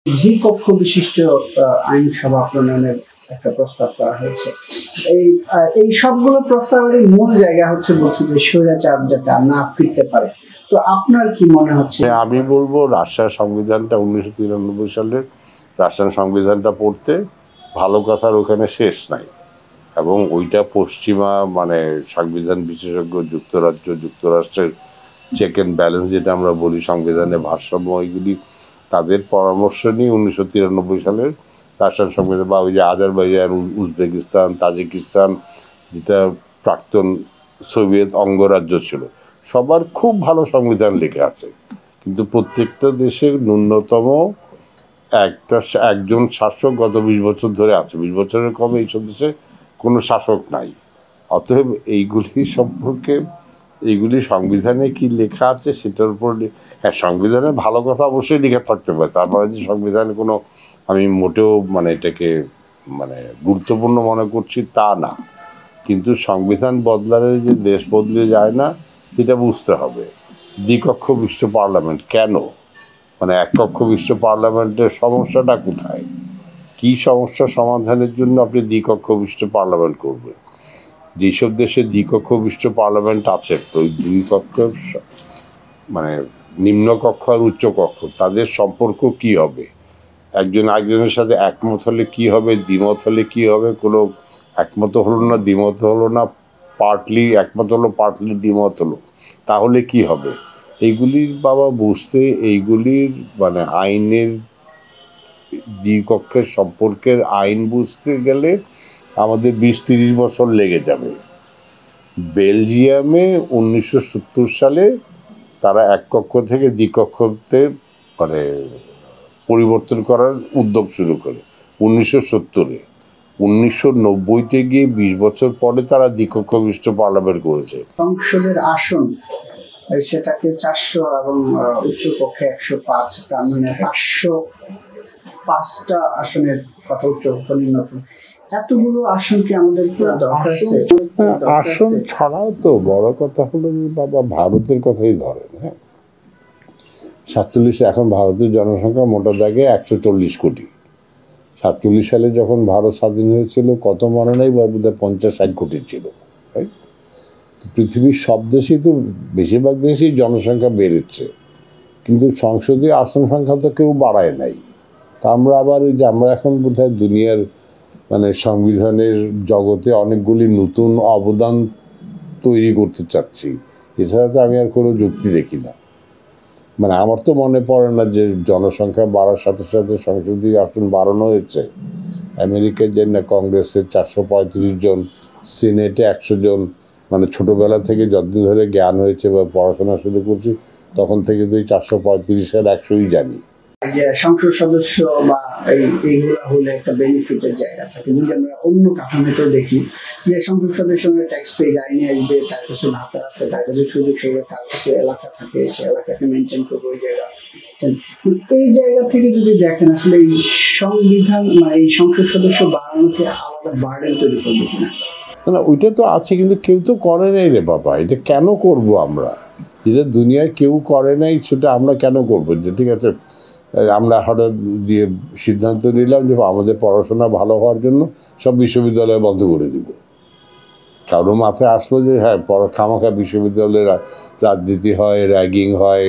দ্বিকক্ষ বিশিষ্ট আইনসভা প্রণয়নের একটা প্রস্তাব করা হয়েছে। এই সবগুলো প্রস্তাবের মূল জায়গা হচ্ছে বলছে যে স্বৈরাচার যাতে আর না ফিরতে পারে। তো আপনার কি মনে হচ্ছে? আমি বলবো রাশিয়ার সংবিধানটা 1993 সালের রাশিয়ান সংবিধানটা পড়তে ভালো কথার ওখানে শেষ নাই, এবং ওইটা পশ্চিমা সংবিধান বিশেষজ্ঞ যুক্তরাষ্ট্রের চেক অ্যান্ড ব্যালেন্স যেটা আমরা বলি, সংবিধানের ভারসাম্য, ওইগুলি তাদের পরামর্শ নিয়ে 1993 সালের রাশিয়ান সংবিধান, বা ওই যে আজারবাইজান, উজবেকিস্তান, তাজিকিস্তান, যেটা প্রাক্তন সোভিয়েত অঙ্গরাজ্য ছিল, সবার খুব ভালো সংবিধান লেখা আছে, কিন্তু প্রত্যেকটা দেশের ন্যূনতম একজন শাসক গত 20 বছর ধরে আছে। 20 বছরের কমে এইসব দেশে কোনো শাসক নাই। অতএব এইগুলি সংবিধানে কি লেখা আছে সেটার উপর, হ্যাঁ, সংবিধানে ভালো কথা অবশ্যই লেখা থাকতে পারে, তারপরে যে সংবিধানে কোনো, আমি মোটেও এটাকে গুরুত্বপূর্ণ মনে করছি তা না, কিন্তু সংবিধান বদলালে যে দেশ বদলে যায় না সেটা বুঝতে হবে। দ্বিকক্ষ বিশিষ্ট পার্লামেন্ট কেন? এক কক্ষ বিশিষ্ট পার্লামেন্টের সমস্যাটা কোথায়? কি সমস্যা সমাধানের জন্য আপনি দ্বিকক্ষ বিশিষ্ট পার্লামেন্ট করবেন? যেসব দেশে দ্বিকক্ষ বিশিষ্ট পার্লামেন্ট আছে, ওই দুই কক্ষ নিম্নকক্ষ আর উচ্চকক্ষ, তাদের সম্পর্ক কি হবে? একজন আরেকজনের সাথে একমত হলে কি হবে, দ্বিমত হলে কি হবে? কোনো একমত হলো না, দ্বিমত হলো না, পার্টলি একমত হলো, পার্টলি দ্বিমত হলো, তাহলে কি হবে? এইগুলির বুঝতে, এইগুলির আইনের দ্বিকক্ষের সম্পর্কের আইন বুঝতে গেলে আমাদের 20-30 বছর লেগে যাবে। বেলজিয়ামে 1970 সালে তারা এক কক্ষ থেকে দ্বিকক্ষতে পরিবর্তন করার উদ্যোগ শুরু করে 1970-এ। 1990-তে গিয়ে 20 বছর পরে তারা দ্বিকক্ষ বিশিষ্ট পার্লামেন্ট করেছে। সংসদের আসন সেটাকে 400 এবং উচ্চকক্ষে 105, তার 505টা আসনের কথা উচ্চকক্ষ নিম্নকক্ষ, এতগুলো আসন কি আমাদের দরকার আছে? আসন ছাড়াও তো বড় কথা হলো যে ভারতের কথাই ধরেন, হ্যাঁ, 47 এখন ভারতের জনসংখ্যা মোটা দাগে 140 কোটি। 47 সালে যখন ভারত স্বাধীন হয়েছিল কত মনে নেই, বোধহয় 50-60 কোটি ছিল। পৃথিবীর সব দেশেই তো, বেশিরভাগ দেশেই জনসংখ্যা বেড়েছে, কিন্তু সংসদীয় আসন সংখ্যা তো কেউ বাড়ায় নাই। তা আমরা আবার ওই যে আমরা এখন বোধহয় দুনিয়ার সংবিধানের জগতে অনেকগুলি নতুন অবদান তৈরি করতে চাচ্ছি, এছাড়া তো আমি আর কোনো যুক্তি দেখি না। আমার তো মনে পড়ে না যে জনসংখ্যা বাড়ার সাথে সাথে সংসদীয় আসন বাড়ানো হয়েছে। আমেরিকার যে না কংগ্রেসের 435 জন, সিনেটে 100 জন, ছোটবেলা থেকে যতদিন ধরে জ্ঞান হয়েছে বা পড়াশোনা শুরু করছি তখন থেকে তো এই 435 আর 100ই জানি। যে সংসদ সদস্য বা এইগুলা হলে একটা বেনিফিটের জায়গা থাকে। যদি আমরা অন্য কাঠামোতেও দেখি যে সংসদ সদস্য ট্যাক্স পে গাড়ি নিয়ে আসবে, তার কাছে ভাতা আছে, তার কাছে সুযোগ সুবিধা, তার কাছে এলাকা থাকে, সে এলাকাকে মেনটেন করবে, ওই জায়গা। এই জায়গা থেকে যদি দেখেন আসলে এই সংবিধান এই সংসদ সদস্য বাড়ানোকে আলাদা বার্ডেন তৈরি করবে কিনা? না, ওইটা তো আছে, কিন্তু কেউ তো করে নাই রে বাবা। এটা কেন করব আমরা? যেটা দুনিয়ায় কেউ করে নাই সেটা আমরা কেন করবো? যে ঠিক আছে, আমরা হঠাৎ দিয়ে সিদ্ধান্ত নিলাম যে আমাদের পড়াশোনা ভালো হওয়ার জন্য সব বিশ্ববিদ্যালয় বন্ধ করে দিব। কারো মাথায় আসলো যে হ্যাঁ, খামাখা বিশ্ববিদ্যালয়ে রাজনীতি হয়, র্যাগিং হয়,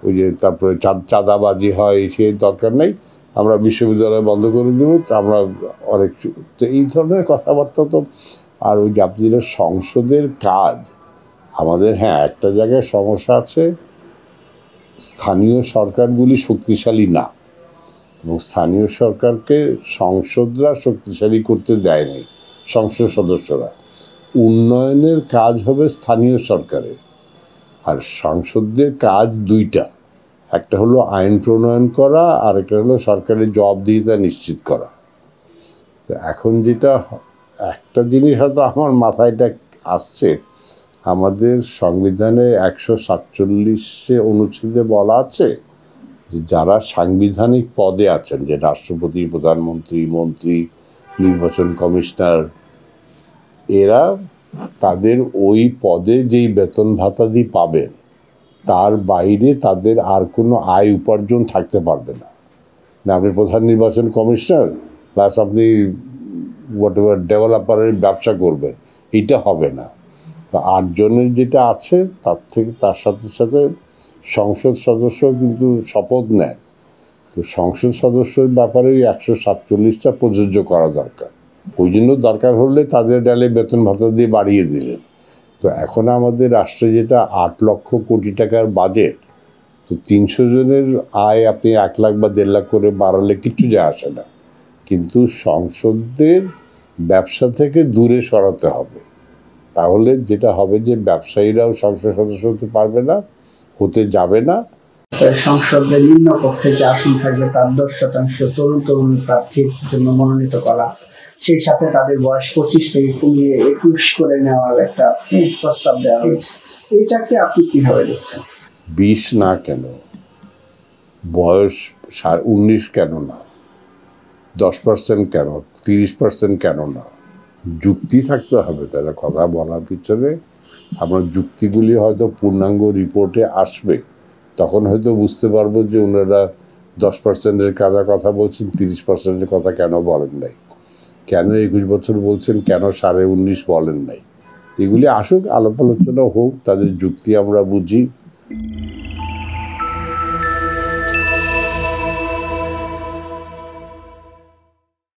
ওই যে তারপরে চাঁদাবাজি হয়, সে দরকার নেই, আমরা বিশ্ববিদ্যালয় বন্ধ করে দেবো। আমরা অনেক তো এই ধরনের কথাবার্তা তো। আর ওই যে আপনি সংসদের কাজ আমাদের, হ্যাঁ, একটা জায়গায় সমস্যা আছে, স্থানীয় সরকারগুলি শক্তিশালী না, এবং স্থানীয় সরকারকে সংসদরা শক্তিশালী করতে দেয়নি। সংসদ সদস্যরা, উন্নয়নের কাজ হবে স্থানীয় সরকারের, আর সংসদের কাজ দুইটা, একটা হলো আইন প্রণয়ন করা, আর একটা হলো সরকারের জবাবদিহিতা নিশ্চিত করা। তো এখন যেটা একটা জিনিস হয়তো আমার মাথায় এটা আসছে, আমাদের সংবিধানে 147 অনুচ্ছেদে বলা আছে যে যারা সাংবিধানিক পদে আছেন, যে রাষ্ট্রপতি, প্রধানমন্ত্রী, মন্ত্রী, নির্বাচন কমিশনার, এরা তাদের ওই পদে যেই বেতন ভাতাদি পাবেন তার বাইরে তাদের আর কোনো আয় উপার্জন থাকতে পারবে না। না আপনি প্রধান নির্বাচন কমিশনার প্লাস আপনি হোয়াট এভার ডেভেলপারের ব্যবসা করবেন, এইটা হবে না। তো 8 জনের যেটা আছে তার সাথে সাথে সংসদ সদস্য কিন্তু শপথ নেয়। তো সংসদ সদস্যের ব্যাপারে 147টা প্রযোজ্য করা দরকার। ওই জন্য দরকার হলে তাদের ডালে বেতন ভাতা দিয়ে বাড়িয়ে দিলেন। তো এখন আমাদের রাষ্ট্রে যেটা 8 লক্ষ কোটি টাকার বাজেট, তো 300 জনের আয় আপনি 1 লাখ বা 1.5 লাখ করে বাড়ালে কিচ্ছু যায় আসে না। কিন্তু সংসদের ব্যবসা থেকে দূরে সরাতে হবে। তাহলে যেটা হবে যে ব্যবসায়ীরাও সংসদ সদস্য হতে পারবে না, হতে যাবে না। সংসদের নিম্নকক্ষে যে আসন থাকবে তার 10% তরুণ প্রার্থীর জন্য মনোনীত করা, সেই সাথে তাদের বয়স 25 থেকে কমিয়ে 21 করে নেওয়ার একটা প্রস্তাব দেওয়া হয়েছে। এইটাকে আপনি কিভাবে দেখছেন? 20 না কেন, বয়স 19 কেন না, 10% কেন, 30% কেন না? যুক্তি থাকতে হবে তারা কথা বলার পিছনে। আমার যুক্তিগুলি হয়তো পূর্ণাঙ্গ রিপোর্টে আসবে, তখন হয়তো বুঝতে পারবো যে ওনারা 10%-এর কথা বলছেন, 30%-এর কথা কেন বলেন নাই, কেন 21 বছর বলছেন, কেন 19.5 বলেন নাই। এগুলি আসুক, আলাপ আলোচনা হোক, তাদের যুক্তি আমরা বুঝি।